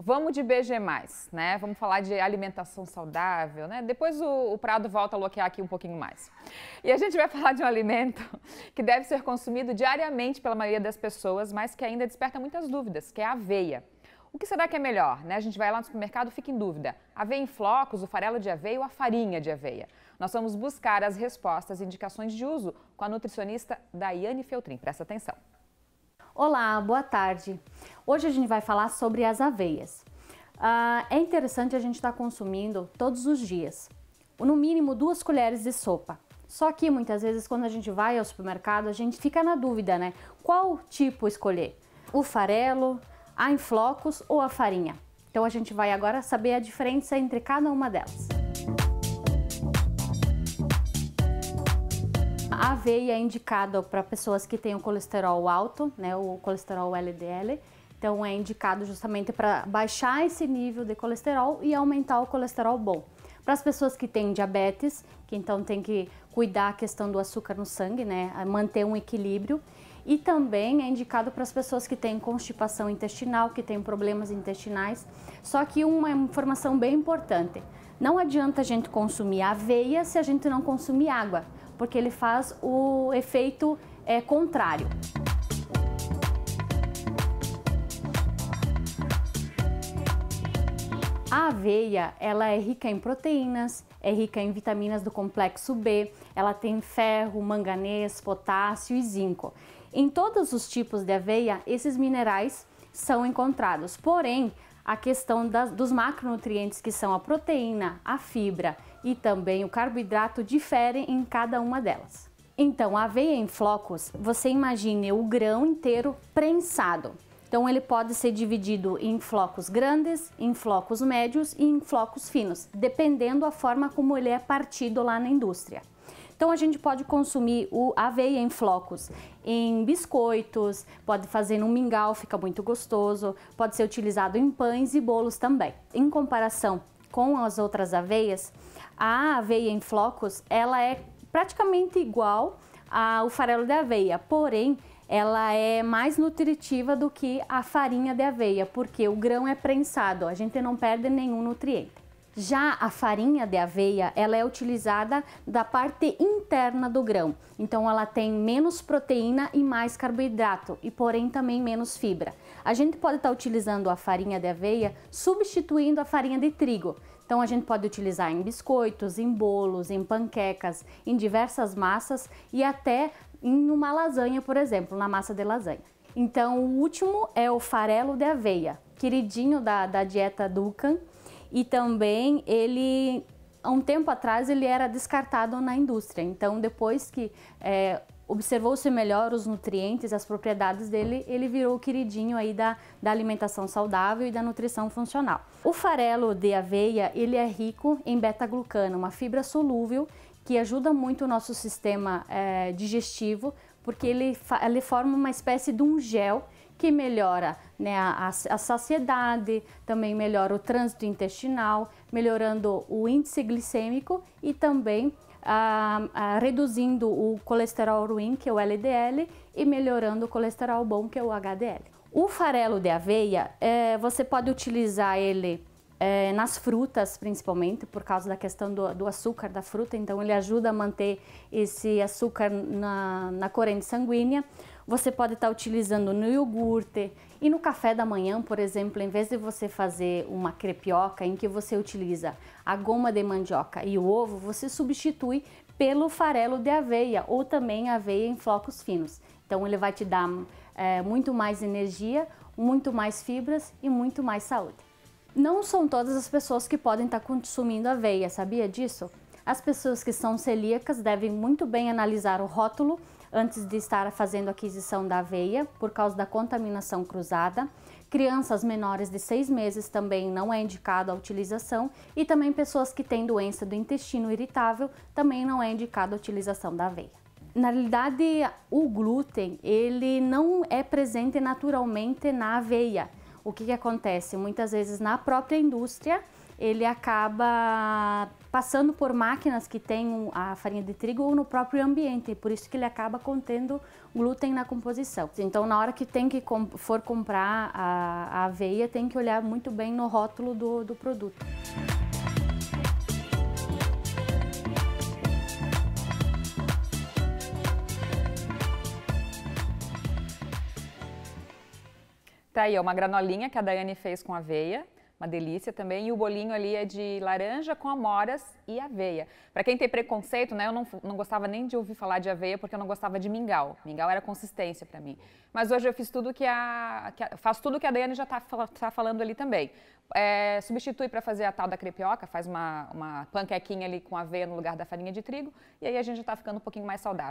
Vamos de BG+, né? Vamos falar de alimentação saudável, né? Depois o Prado volta a loquear aqui um pouquinho mais. E a gente vai falar de um alimento que deve ser consumido diariamente pela maioria das pessoas, mas que ainda desperta muitas dúvidas, que é a aveia. O que será que é melhor, né? A gente vai lá no supermercado e fica em dúvida. Aveia em flocos, o farelo de aveia ou a farinha de aveia? Nós vamos buscar as respostas e indicações de uso com a nutricionista Daiane Feltrin. Presta atenção. Olá, boa tarde. Hoje a gente vai falar sobre as aveias. É interessante a gente estar consumindo todos os dias, no mínimo 2 colheres de sopa. Só que muitas vezes quando a gente vai ao supermercado a gente fica na dúvida, né? Qual tipo escolher? O farelo, a em flocos ou a farinha? Então a gente vai agora saber a diferença entre cada uma delas. A aveia é indicada para pessoas que têm o colesterol alto, né, o colesterol LDL. Então é indicado justamente para baixar esse nível de colesterol e aumentar o colesterol bom. Para as pessoas que têm diabetes, que então tem que cuidar a questão do açúcar no sangue, né, manter um equilíbrio. E também é indicado para as pessoas que têm constipação intestinal, que têm problemas intestinais. Só que uma informação bem importante, não adianta a gente consumir aveia se a gente não consumir água, porque ele faz o efeito contrário. A aveia, ela é rica em proteínas, é rica em vitaminas do complexo B, ela tem ferro, manganês, potássio e zinco. Em todos os tipos de aveia, esses minerais são encontrados, porém, a questão dos macronutrientes, que são a proteína, a fibra e também o carboidrato, diferem em cada uma delas. Então, a aveia em flocos, você imagine o grão inteiro prensado. Então, ele pode ser dividido em flocos grandes, em flocos médios e em flocos finos, dependendo da forma como ele é partido lá na indústria. Então a gente pode consumir a aveia em flocos em biscoitos, pode fazer no mingau, fica muito gostoso, pode ser utilizado em pães e bolos também. Em comparação com as outras aveias, a aveia em flocos, ela é praticamente igual ao farelo de aveia, porém ela é mais nutritiva do que a farinha de aveia, porque o grão é prensado, a gente não perde nenhum nutriente. Já a farinha de aveia, ela é utilizada da parte interna do grão, então ela tem menos proteína e mais carboidrato, e porém também menos fibra. A gente pode estar utilizando a farinha de aveia substituindo a farinha de trigo. Então a gente pode utilizar em biscoitos, em bolos, em panquecas, em diversas massas e até em uma lasanha, por exemplo, na massa de lasanha. Então o último é o farelo de aveia, queridinho da dieta Duncan. E também ele, há um tempo atrás, ele era descartado na indústria. Então, depois que observou-se melhor os nutrientes, as propriedades dele, ele virou o queridinho aí da alimentação saudável e da nutrição funcional. O farelo de aveia, ele é rico em beta-glucano, uma fibra solúvel que ajuda muito o nosso sistema digestivo, porque ele forma uma espécie de um gel que melhora, né, a saciedade, também melhora o trânsito intestinal, melhorando o índice glicêmico e também reduzindo o colesterol ruim, que é o LDL, e melhorando o colesterol bom, que é o HDL. O farelo de aveia, você pode utilizar ele nas frutas, principalmente, por causa da questão do açúcar da fruta, então ele ajuda a manter esse açúcar na corrente sanguínea. Você pode estar utilizando no iogurte e no café da manhã, por exemplo, em vez de você fazer uma crepioca em que você utiliza a goma de mandioca e o ovo, você substitui pelo farelo de aveia ou também aveia em flocos finos. Então ele vai te dar muito mais energia, muito mais fibras e muito mais saúde. Não são todas as pessoas que podem estar consumindo aveia, sabia disso? As pessoas que são celíacas devem muito bem analisar o rótulo antes de estar fazendo a aquisição da aveia, por causa da contaminação cruzada. Crianças menores de 6 meses também não é indicado a utilização e também pessoas que têm doença do intestino irritável também não é indicado a utilização da aveia. Na realidade, o glúten, ele não é presente naturalmente na aveia. O que acontece? Muitas vezes na própria indústria, ele acaba passando por máquinas que têm a farinha de trigo ou no próprio ambiente, por isso que ele acaba contendo glúten na composição. Então, na hora que for comprar a aveia, tem que olhar muito bem no rótulo do produto. Tá aí, uma granolinha que a Daiane fez com aveia, uma delícia também. E o bolinho ali é de laranja com amoras e aveia. Para quem tem preconceito, né, eu não gostava nem de ouvir falar de aveia porque eu não gostava de mingau. Mingau era consistência para mim. Mas hoje eu fiz tudo faço tudo que a Daiane já tá falando ali também. Substitui para fazer a tal da crepioca, faz uma panquequinha ali com aveia no lugar da farinha de trigo. E aí a gente já está ficando um pouquinho mais saudável.